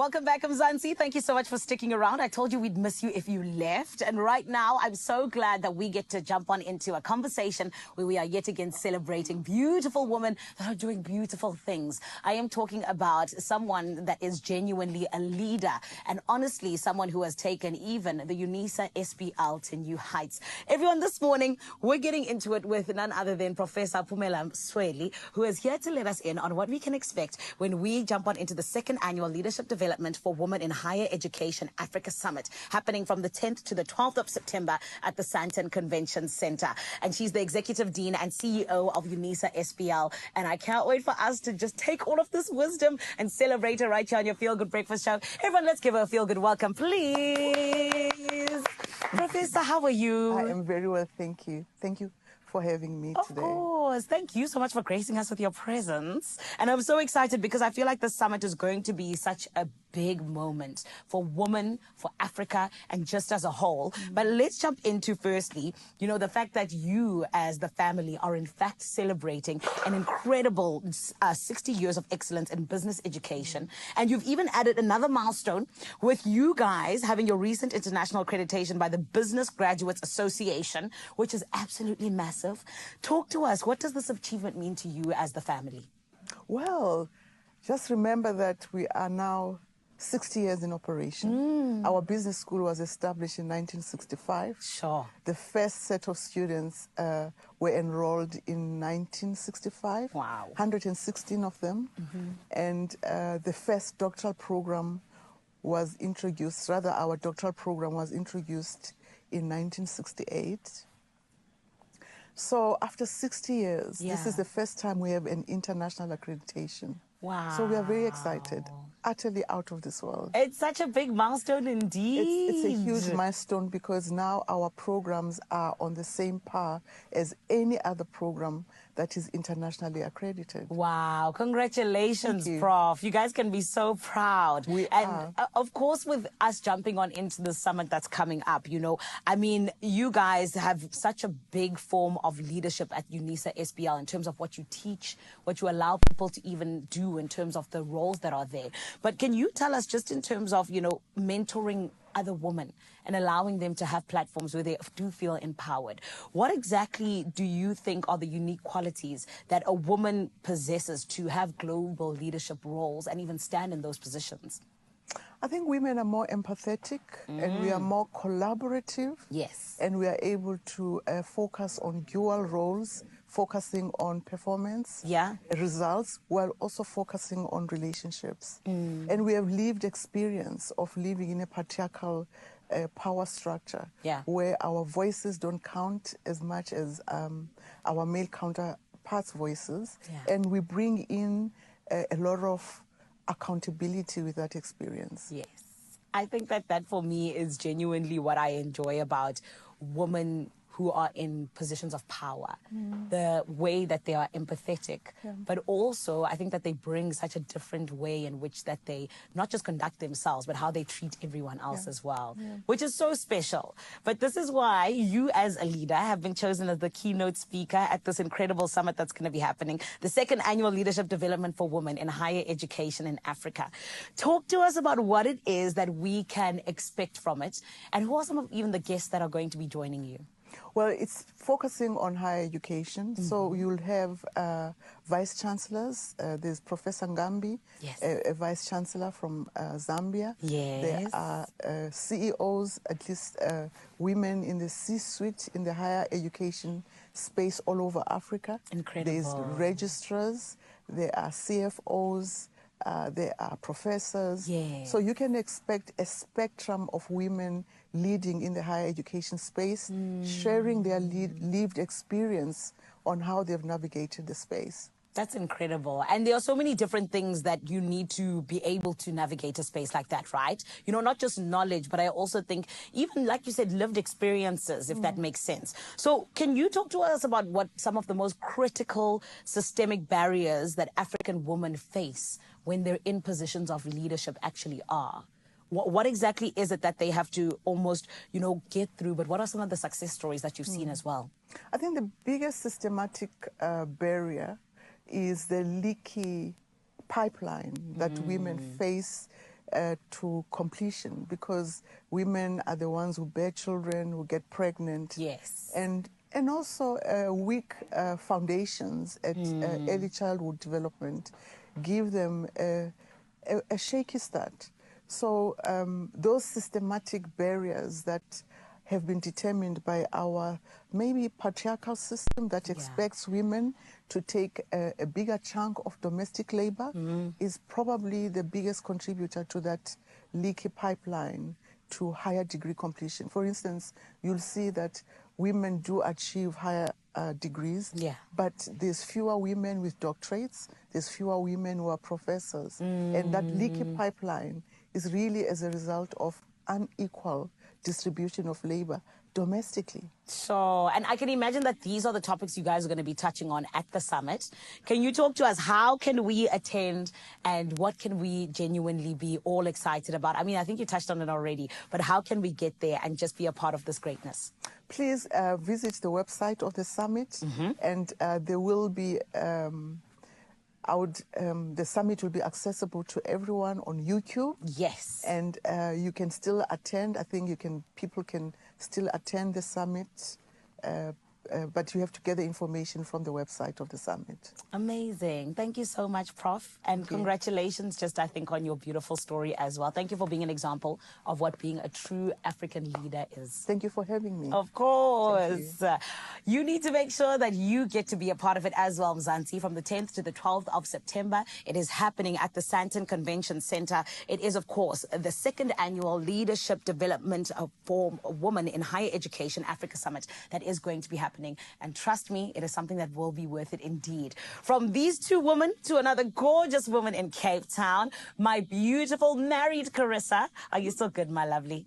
Welcome back, Mzansi. Thank you so much for sticking around. I told you we'd miss you if you left. And right now, I'm so glad that we get to jump on into a conversation where we are yet again celebrating beautiful women that are doing beautiful things. I am talking about someone that is genuinely a leader and honestly someone who has taken even the UNISA SBL to new heights. Everyone, this morning, we're getting into it with none other than Professor Pumela Msweli, who is here to let us in on what we can expect when we jump on into the second annual Leadership Development for Women in Higher Education Africa Summit, happening from the 10th to the 12th of September at the Sandton Convention Center. And she's the Executive Dean and CEO of UNISA SBL. And I can't wait for us to just take all of this wisdom and celebrate her right here on your Feel Good Breakfast Show. Everyone, let's give her a feel good welcome, please. Professor, how are you? I am very well, thank you. Thank you for having me today. Of course. Thank you so much for gracing us with your presence. And I'm so excited because I feel like the summit is going to be such a big moment for women, for Africa, and just as a whole. But let's jump into, firstly, the fact that you as the family are in fact celebrating an incredible 60 years of excellence in business education. And you've even added another milestone with you guys having your recent international accreditation by the Business Graduates Association, which is absolutely massive. Talk to us. What does this achievement mean to you as the family? Well, just remember that we are now 60 years in operation. Our business school was established in 1965. Sure. The first set of students were enrolled in 1965. Wow. 116 of them. And the first doctoral program was introduced, rather our doctoral program was introduced in 1968. So after 60 years, this is the first time we have an international accreditation. Wow. So we are very excited, utterly out of this world. It's such a big milestone indeed. It's a huge milestone because now our programs are on the same par as any other program that is internationally accredited. Wow. Congratulations, you. Prof. You guys can be so proud. We are. Of course, with us jumping on into the summit that's coming up, you guys have such a big form of leadership at UNISA SBL in terms of what you teach, what you allow people to even do in terms of the roles that are there. But can you tell us just in terms of, mentoring other women and allowing them to have platforms where they do feel empowered? What exactly do you think are the unique qualities that a woman possesses to have global leadership roles and even stand in those positions? I think women are more empathetic and we are more collaborative. Yes. And we are able to focus on dual roles, focusing on performance, results, while also focusing on relationships. And we have lived experience of living in a patriarchal power structure where our voices don't count as much as our male counterparts' voices. And we bring in a lot of accountability with that experience. Yes. I think that for me is genuinely what I enjoy about women who are in positions of power, the way that they are empathetic, but also I think that they bring such a different way in which that they not just conduct themselves, but how they treat everyone else as well, which is so special. But this is why you as a leader have been chosen as the keynote speaker at this incredible summit that's going to be happening, the second annual Leadership Development for Women in Higher Education in Africa. Talk to us about what it is that we can expect from it, and who are some of even the guests that are going to be joining you? Well, it's focusing on higher education. So you'll have vice chancellors. There's Professor Ngambi, a vice chancellor from Zambia. There are CEOs, at least women in the C-suite in the higher education space all over Africa. Incredible. There's registrars. There are CFOs. There are professors. So you can expect a spectrum of women leading in the higher education space, sharing their lived experience on how they've navigated the space. That's incredible. And there are so many different things that you need to be able to navigate a space like that, right? Not just knowledge, but I also think even, like you said, lived experiences, if that makes sense. So can you talk to us about what some of the most critical systemic barriers that African women face when they're in positions of leadership actually are? What exactly is it that they have to almost, get through? But what are some of the success stories that you've seen as well? I think the biggest systematic barrier is the leaky pipeline that women face to completion, because women are the ones who bear children, who get pregnant. Yes. And also weak foundations at early childhood development give them a shaky start. So those systematic barriers that have been determined by our maybe patriarchal system that expects women to take a bigger chunk of domestic labor is probably the biggest contributor to that leaky pipeline to higher degree completion. For instance, you'll see that women do achieve higher degrees, but there's fewer women with doctorates, there's fewer women who are professors. And that leaky pipeline is really as a result of unequal distribution of labor domestically. Sure. And I can imagine that these are the topics you guys are going to be touching on at the summit. Can you talk to us? How can we attend and what can we genuinely be all excited about? I mean, I think you touched on it already, but how can we get there and just be a part of this greatness? Please visit the website of the summit, and there will be the summit will be accessible to everyone on YouTube. Yes. And you can still attend. I think people can still attend the summit, but you have to get the information from the website of the summit. Amazing. Thank you so much, Prof. And congratulations just, I think, on your beautiful story as well. Thank you for being an example of what being a true African leader is. Thank you for having me. Of course. You need to make sure that you get to be a part of it as well, Mzansi, from the 10th to the 12th of September. It is happening at the Sandton Convention Center. It is, of course, the second annual Leadership Development for Women in Higher Education Africa Summit that is going to be happening. And trust me, it is something that will be worth it indeed. From these two women to another gorgeous woman in Cape Town, my beautiful married Carissa. Are you still good, my lovely?